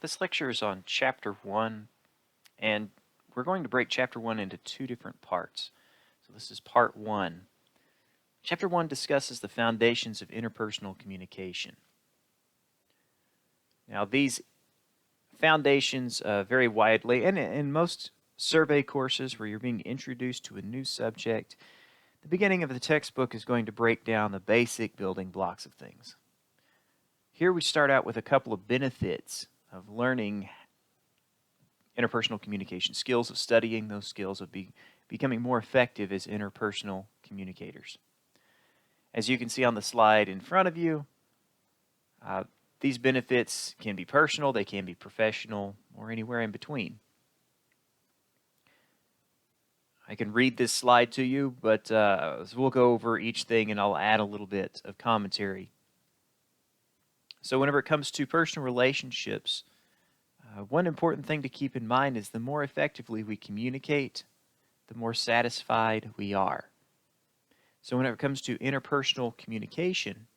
This lecture is on Chapter 1, and we're going to break Chapter 1 into two different parts. So this is Part 1. Chapter 1 discusses the foundations of interpersonal communication. Now these foundations vary widely, and in most survey courses where you're being introduced to a new subject, the beginning of the textbook is going to break down the basic building blocks of things. Here we start out with a couple of benefits of learning interpersonal communication skills, of studying those skills, of becoming more effective as interpersonal communicators. As you can see on the slide in front of you, these benefits can be personal, they can be professional, or anywhere in between. I can read this slide to you, but we'll go over each thing and I'll add a little bit of commentary. So whenever it comes to personal relationships, one important thing to keep in mind is the more effectively we communicate, the more satisfied we are. So whenever it comes to interpersonal communication,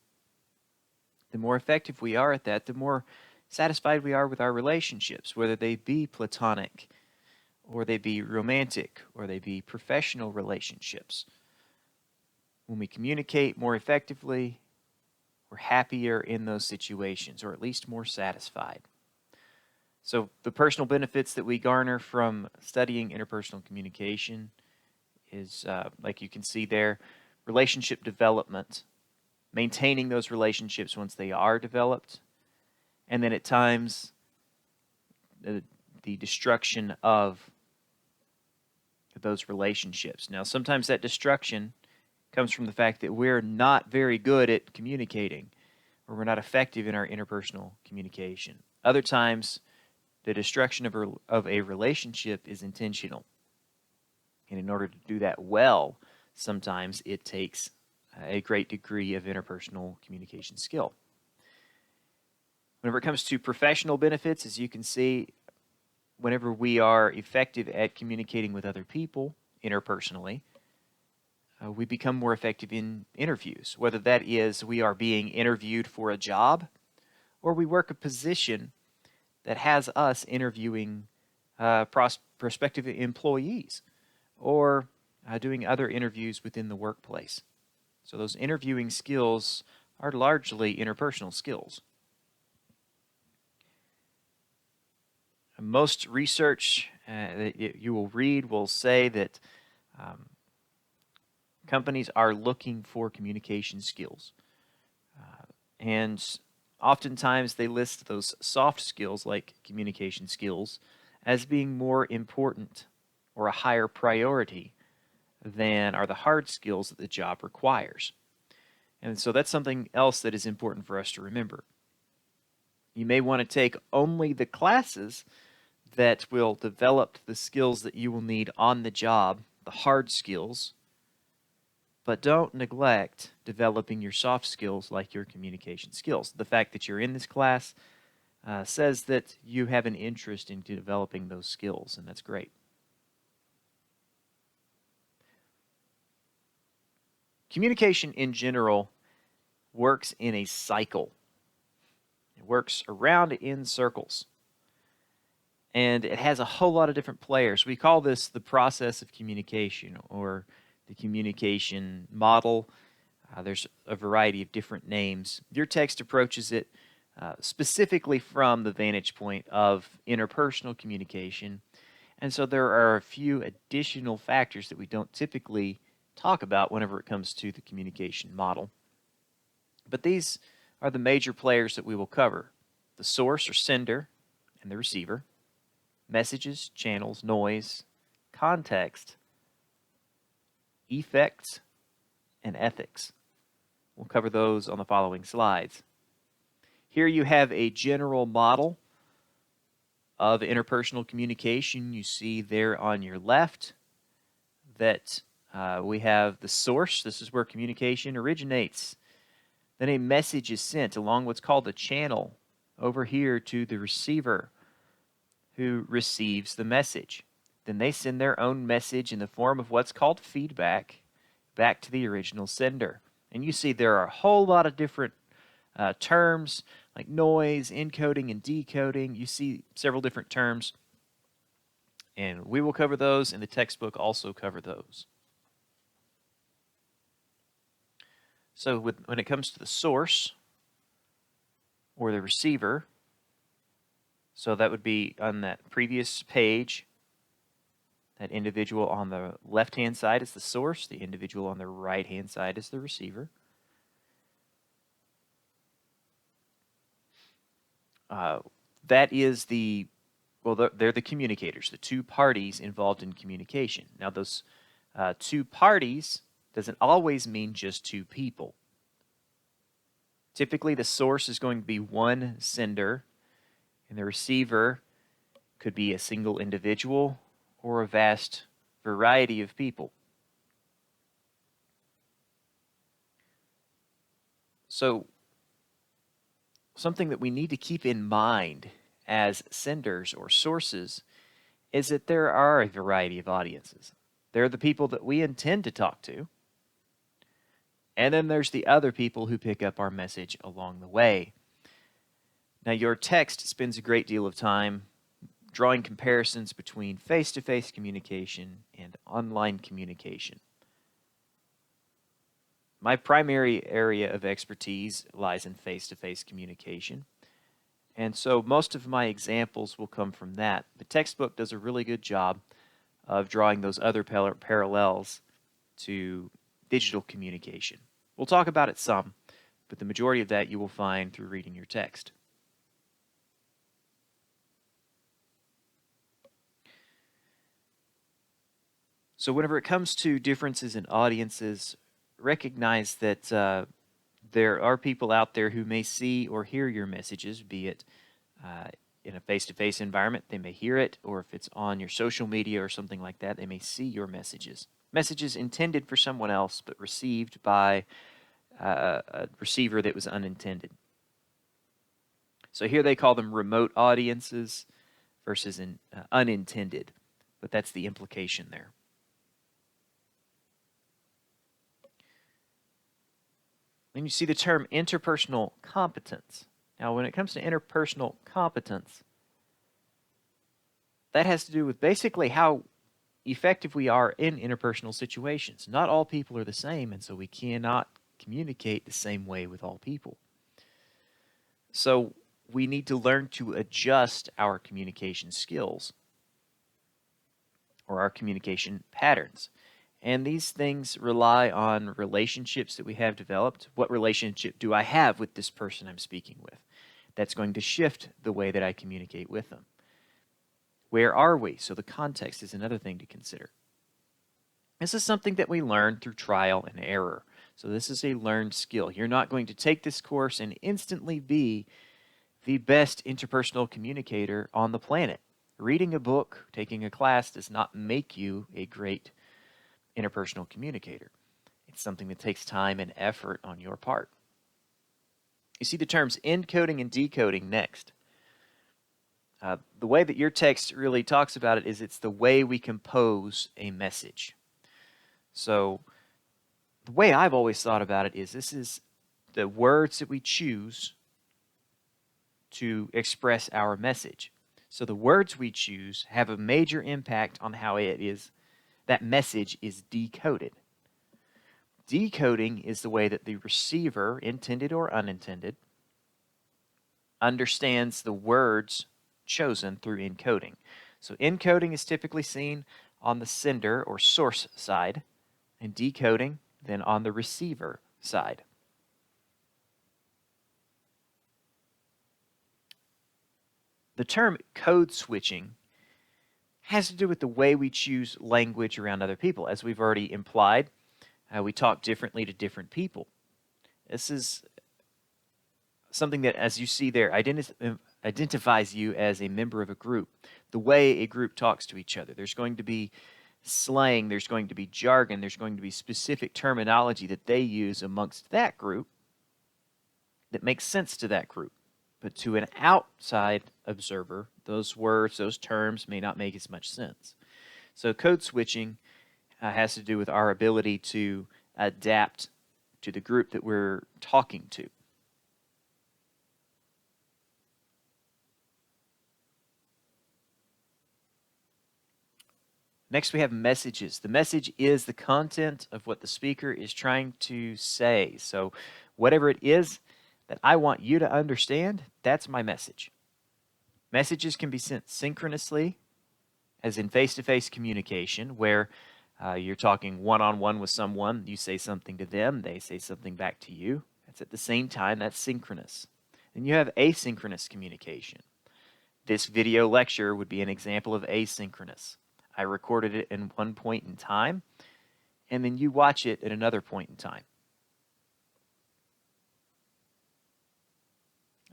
the more effective we are at that, the more satisfied we are with our relationships, whether they be platonic, or they be romantic, or they be professional relationships. When we communicate more effectively, we're happier in those situations, or at least more satisfied. So the personal benefits that we garner from studying interpersonal communication is, like you can see there, relationship development, maintaining those relationships once they are developed, and then at times the destruction of those relationships. Now, sometimes that destruction comes from the fact that we're not very good at communicating, or we're not effective in our interpersonal communication. Other times, the destruction of a relationship is intentional. And in order to do that well, sometimes it takes a great degree of interpersonal communication skill. Whenever it comes to professional benefits, as you can see, whenever we are effective at communicating with other people interpersonally, we become more effective in interviews, whether that is we are being interviewed for a job or we work a position that has us interviewing prospective employees or doing other interviews within the workplace. So those interviewing skills are largely interpersonal skills. Most research that you will read will say that companies are looking for communication skills. And oftentimes they list those soft skills like communication skills as being more important or a higher priority than are the hard skills that the job requires. And so that's something else that is important for us to remember. You may want to take only the classes that will develop the skills that you will need on the job, the hard skills, but don't neglect developing your soft skills like your communication skills. The fact that you're in this class says that you have an interest in developing those skills, and that's great. Communication in general works in a cycle. It works around in circles. And it has a whole lot of different players. We call this the process of communication or the communication model. There's a variety of different names. Your text approaches it specifically from the vantage point of interpersonal communication. And so there are a few additional factors that we don't typically talk about whenever it comes to the communication model. But these are the major players that we will cover: the source or sender and the receiver, messages, channels, noise, context, effects, and ethics. We'll cover those on the following slides. Here you have a general model of interpersonal communication. You see there on your left that we have the source. This is where communication originates. Then a message is sent along what's called a channel over here to the receiver, who receives the message. Then they send their own message in the form of what's called feedback back to the original sender. And you see there are a whole lot of different terms, like noise, encoding, and decoding. You see several different terms, and we will cover those, and the textbook also cover those. So when it comes to the source or the receiver, so that would be on that previous page. That individual on the left-hand side is the source. The individual on the right-hand side is the receiver. That is they're the communicators, the two parties involved in communication. Now, those two parties doesn't always mean just two people. Typically, the source is going to be one sender, and the receiver could be a single individual or a vast variety of people. So, something that we need to keep in mind as senders or sources is that there are a variety of audiences. There are the people that we intend to talk to, and then there's the other people who pick up our message along the way. Now, your text spends a great deal of time drawing comparisons between face-to-face communication and online communication. My primary area of expertise lies in face-to-face communication, and so most of my examples will come from that. The textbook does a really good job of drawing those other parallels to digital communication. We'll talk about it some, but the majority of that you will find through reading your text. So whenever it comes to differences in audiences, recognize that there are people out there who may see or hear your messages, be it in a face-to-face environment, they may hear it, or if it's on your social media or something like that, they may see your messages. Messages intended for someone else, but received by a receiver that was unintended. So here they call them remote audiences versus unintended, but that's the implication there. Then you see the term interpersonal competence. Now, when it comes to interpersonal competence, that has to do with basically how effective we are in interpersonal situations. Not all people are the same, and so we cannot communicate the same way with all people. So we need to learn to adjust our communication skills or our communication patterns. And these things rely on relationships that we have developed. What relationship do I have with this person I'm speaking with? That's going to shift the way that I communicate with them. Where are we? So the context is another thing to consider. This is something that we learn through trial and error. So this is a learned skill. You're not going to take this course and instantly be the best interpersonal communicator on the planet. Reading a book, taking a class does not make you a great interpersonal communicator. It's something that takes time and effort on your part. You see the terms encoding and decoding next. The way that your text really talks about it is it's the way we compose a message. So the way I've always thought about it is this is the words that we choose to express our message. So the words we choose have a major impact on how that message is decoded. Decoding is the way that the receiver, intended or unintended, understands the words chosen through encoding. So encoding is typically seen on the sender or source side, and decoding then on the receiver side. The term code switching has to do with the way we choose language around other people. As we've already implied, we talk differently to different people. This is something that, as you see there, identifies you as a member of a group. The way a group talks to each other. There's going to be slang, there's going to be jargon, there's going to be specific terminology that they use amongst that group that makes sense to that group. But to an outside observer, those words, those terms may not make as much sense. So code switching has to do with our ability to adapt to the group that we're talking to. Next, we have messages. The message is the content of what the speaker is trying to say. So, whatever it is that I want you to understand, that's my message. Messages can be sent synchronously, as in face-to-face communication, where you're talking one-on-one with someone. You say something to them, they say something back to you. That's at the same time. That's synchronous. And you have asynchronous communication. This video lecture would be an example of asynchronous. I recorded it in one point in time, and then you watch it at another point in time.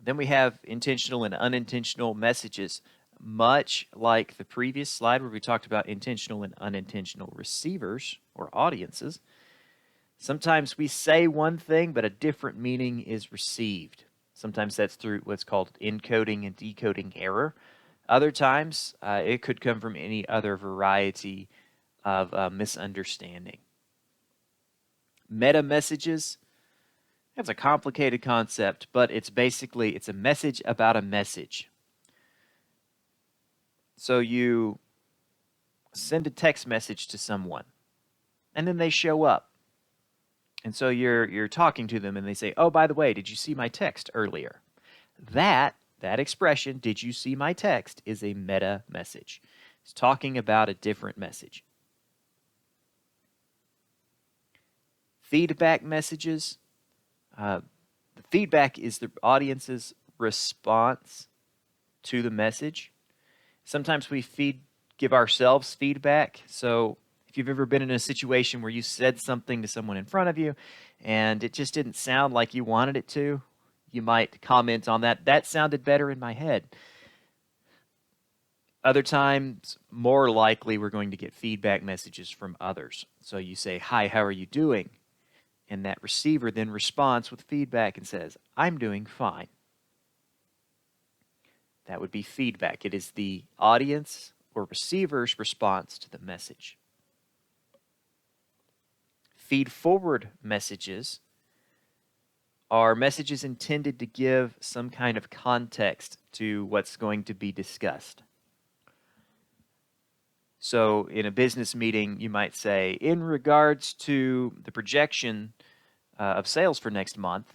Then we have intentional and unintentional messages, much like the previous slide where we talked about intentional and unintentional receivers or audiences. Sometimes we say one thing, but a different meaning is received. Sometimes that's through what's called encoding and decoding error. Other times, it could come from any other variety of misunderstanding. Meta messages, that's a complicated concept, but it's a message about a message. So you send a text message to someone, and then they show up. And so you're talking to them, and they say, "Oh, by the way, did you see my text earlier?" That expression, "Did you see my text?" is a meta message. It's talking about a different message. Feedback messages. The feedback is the audience's response to the message. Sometimes we give ourselves feedback. So if you've ever been in a situation where you said something to someone in front of you and it just didn't sound like you wanted it to, you might comment on that. That sounded better in my head. Other times, more likely, we're going to get feedback messages from others. So you say, "Hi, how are you doing?" And that receiver then responds with feedback and says, "I'm doing fine." That would be feedback. It is the audience or receiver's response to the message. Feed-forward messages are messages intended to give some kind of context to what's going to be discussed. So in a business meeting, you might say, "In regards to the projection of sales for next month,"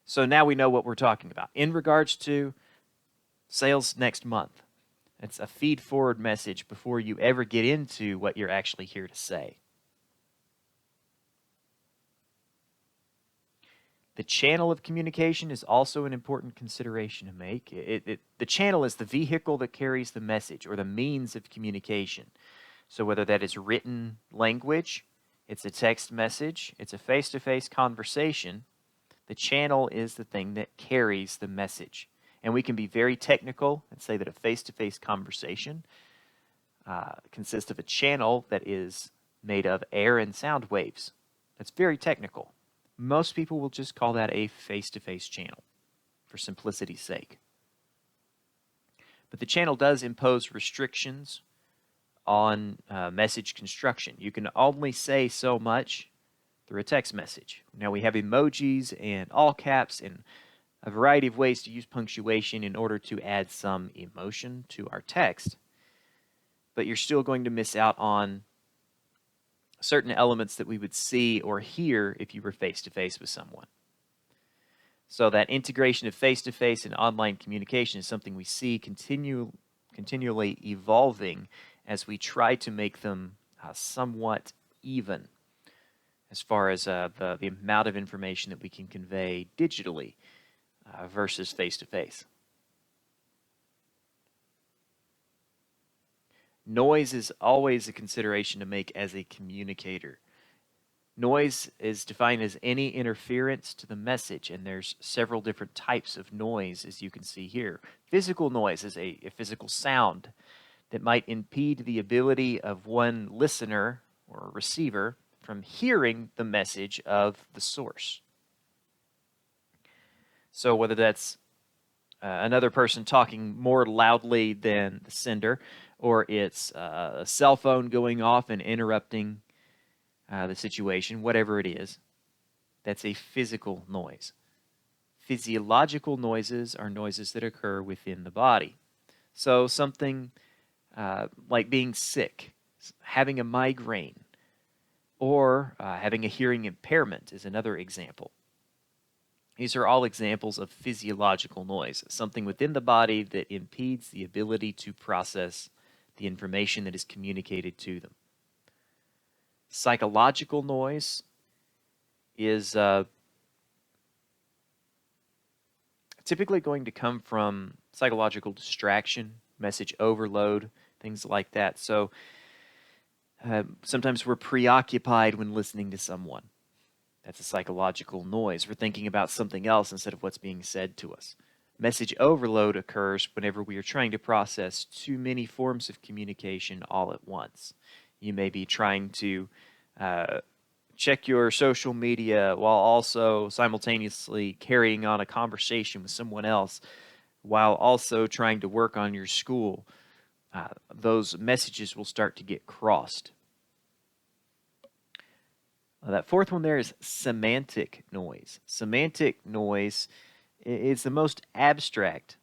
so now we know what we're talking about. In regards to sales next month. It's a feed-forward message before you ever get into what you're actually here to say. The channel of communication is also an important consideration to make. The channel is the vehicle that carries the message or the means of communication. So whether that is written language, it's a text message, it's a face-to-face conversation, the channel is the thing that carries the message. And we can be very technical and say that a face-to-face conversation consists of a channel that is made of air and sound waves. That's very technical. Most people will just call that a face-to-face channel for simplicity's sake. But the channel does impose restrictions on message construction. You can only say so much through a text message. Now we have emojis and all caps and a variety of ways to use punctuation in order to add some emotion to our text. But you're still going to miss out on certain elements that we would see or hear if you were face-to-face with someone. So that integration of face-to-face and online communication is something we see continually evolving as we try to make them somewhat even as far as the amount of information that we can convey digitally versus face-to-face. Noise is always a consideration to make as a communicator. Noise is defined as any interference to the message, and there's several different types of noise, as you can see here. Physical noise is a physical sound that might impede the ability of one listener or receiver from hearing the message of the source. So whether that's another person talking more loudly than the sender, or it's a cell phone going off and interrupting the situation, whatever it is, that's a physical noise. Physiological noises are noises that occur within the body. So something like being sick Having a migraine or having a hearing impairment is another example. These are all examples of physiological noise, something within the body that impedes the ability to process the information that is communicated to them. Psychological noise is typically going to come from psychological distraction, message overload, things like that. So sometimes we're preoccupied when listening to someone. That's a psychological noise. We're thinking about something else instead of what's being said to us. Message overload occurs whenever we are trying to process too many forms of communication all at once. You may be trying to check your social media while also simultaneously carrying on a conversation with someone else, while also trying to work on your school. Those messages will start to get crossed. That fourth one there is semantic noise. Semantic noise is the most abstract,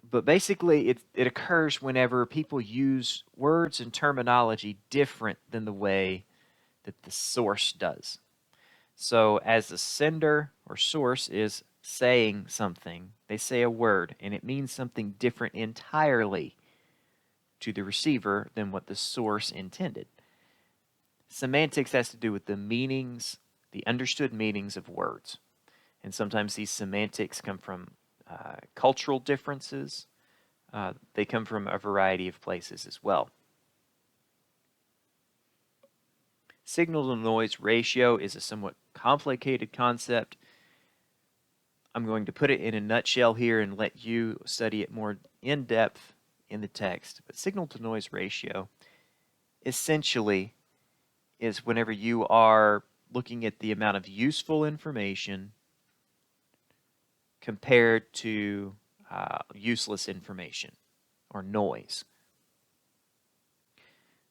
but basically it occurs whenever people use words and terminology different than the way that the source does. So as the sender or source is saying something, they say a word, and it means something different entirely to the receiver than what the source intended. Semantics has to do with the meanings, the understood meanings of words. And sometimes these semantics come from cultural differences. They come from a variety of places as well. Signal to noise ratio is a somewhat complicated concept. I'm going to put it in a nutshell here and let you study it more in depth in the text. But signal to noise ratio essentially is whenever you are looking at the amount of useful information compared to useless information or noise.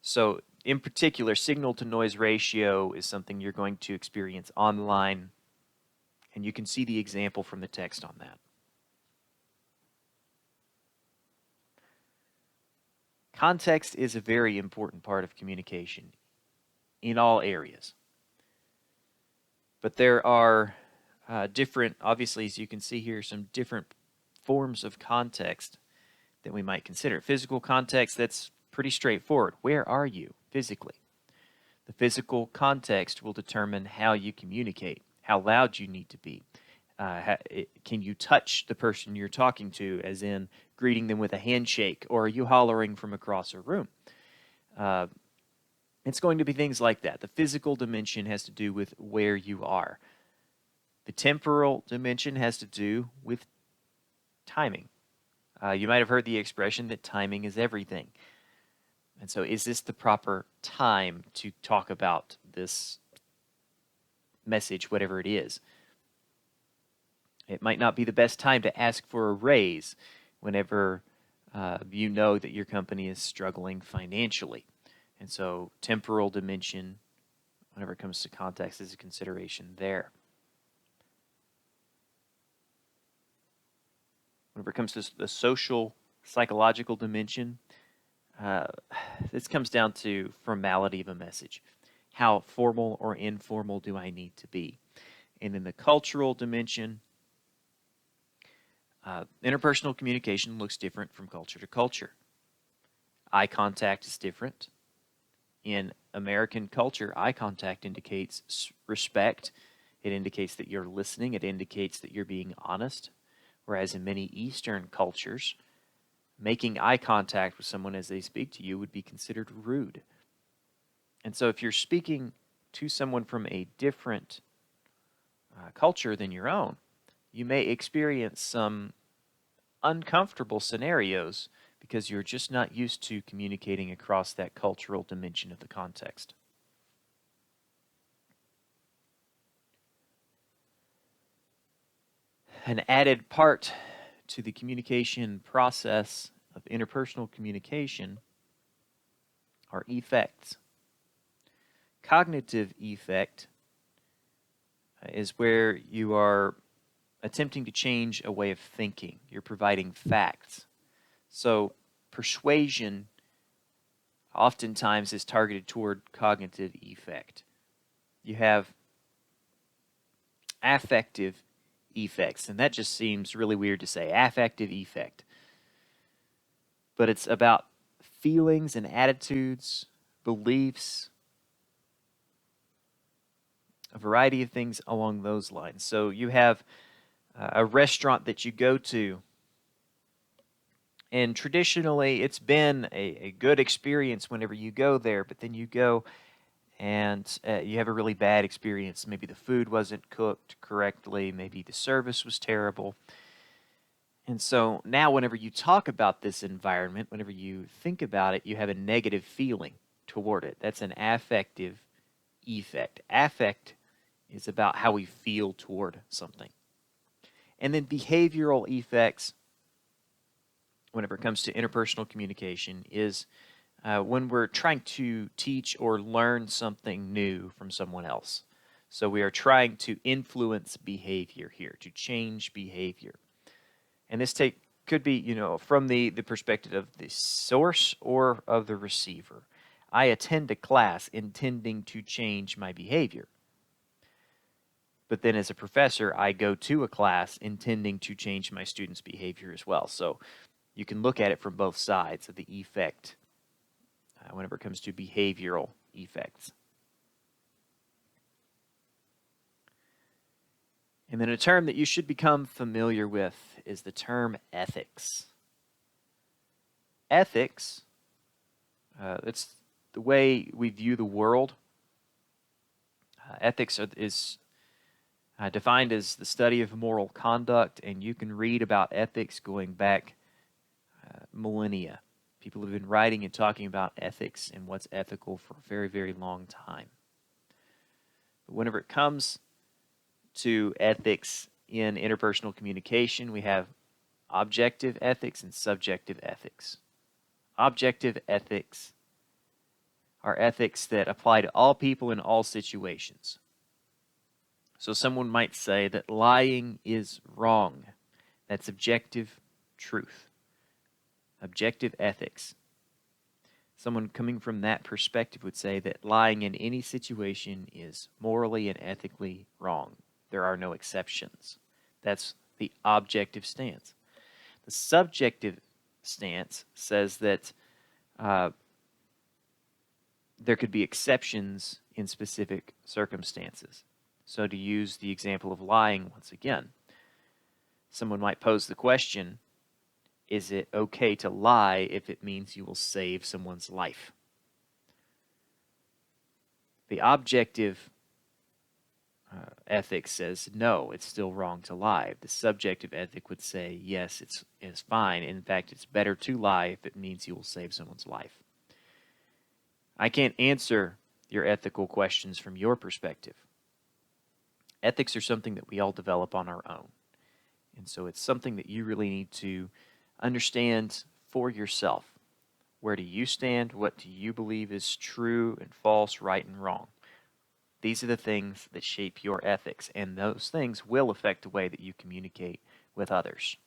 So in particular, signal to noise ratio is something you're going to experience online, and you can see the example from the text on that. Context is a very important part of communication in all areas. But there are different, obviously, as you can see here, some different forms of context that we might consider. Physical context, that's pretty straightforward. Where are you physically? The physical context will determine how you communicate, how loud you need to be. Can you touch the person you're talking to, as in greeting them with a handshake, or are you hollering from across a room? It's going to be things like that. The physical dimension has to do with where you are. The temporal dimension has to do with timing. You might have heard the expression that timing is everything. And so is this the proper time to talk about this message, whatever it is? It might not be the best time to ask for a raise whenever you know that your company is struggling financially. And so temporal dimension, whenever it comes to context, is a consideration there. Whenever it comes to the social, psychological dimension, this comes down to formality of a message. How formal or informal do I need to be? And in the cultural dimension, interpersonal communication looks different from culture to culture. Eye contact is different. In American culture, eye contact indicates respect. It indicates that you're listening. It indicates that you're being honest. Whereas in many Eastern cultures, making eye contact with someone as they speak to you would be considered rude. And so if you're speaking to someone from a different culture than your own, you may experience some uncomfortable scenarios because you're just not used to communicating across that cultural dimension of the context. An added part to the communication process of interpersonal communication are effects. Cognitive effect is where you are attempting to change a way of thinking. You're providing facts. So persuasion oftentimes is targeted toward cognitive effect. You have affective effects, and that just seems really weird to say, affective effect. But it's about feelings and attitudes, beliefs, a variety of things along those lines. So you have a restaurant that you go to, and traditionally it's been a good experience whenever you go there, but then you go and you have a really bad experience. Maybe the food wasn't cooked correctly, maybe the service was terrible. And so now whenever you talk about this environment, whenever you think about it, you have a negative feeling toward it. That's an affective effect. Affect is about how we feel toward something. And then behavioral effects, whenever it comes to interpersonal communication, is when we're trying to teach or learn something new from someone else. So we are trying to influence behavior here, to change behavior. And this could be, from the perspective of the source or of the receiver. I attend a class intending to change my behavior. But then as a professor, I go to a class intending to change my students' behavior as well. So you can look at it from both sides of the effect whenever it comes to behavioral effects. And then a term that you should become familiar with is the term ethics. Ethics, it's the way we view the world. Ethics is defined as the study of moral conduct, and you can read about ethics going back millennia. People have been writing and talking about ethics and what's ethical for a very, very long time. But whenever it comes to ethics in interpersonal communication, we have objective ethics and subjective ethics. Objective ethics are ethics that apply to all people in all situations. So someone might say that lying is wrong. That's objective truth. Objective ethics. Someone coming from that perspective would say that lying in any situation is morally and ethically wrong. There are no exceptions. That's the objective stance. The subjective stance says that there could be exceptions in specific circumstances. So to use the example of lying once again, someone might pose the question, is it okay to lie if it means you will save someone's life? The objective ethic says, no, it's still wrong to lie. The subjective ethic would say, yes, it's fine. In fact, it's better to lie if it means you will save someone's life. I can't answer your ethical questions from your perspective. Ethics are something that we all develop on our own. And so it's something that you really need to understand for yourself. Where do you stand? What do you believe is true and false, right and wrong? These are the things that shape your ethics, and those things will affect the way that you communicate with others.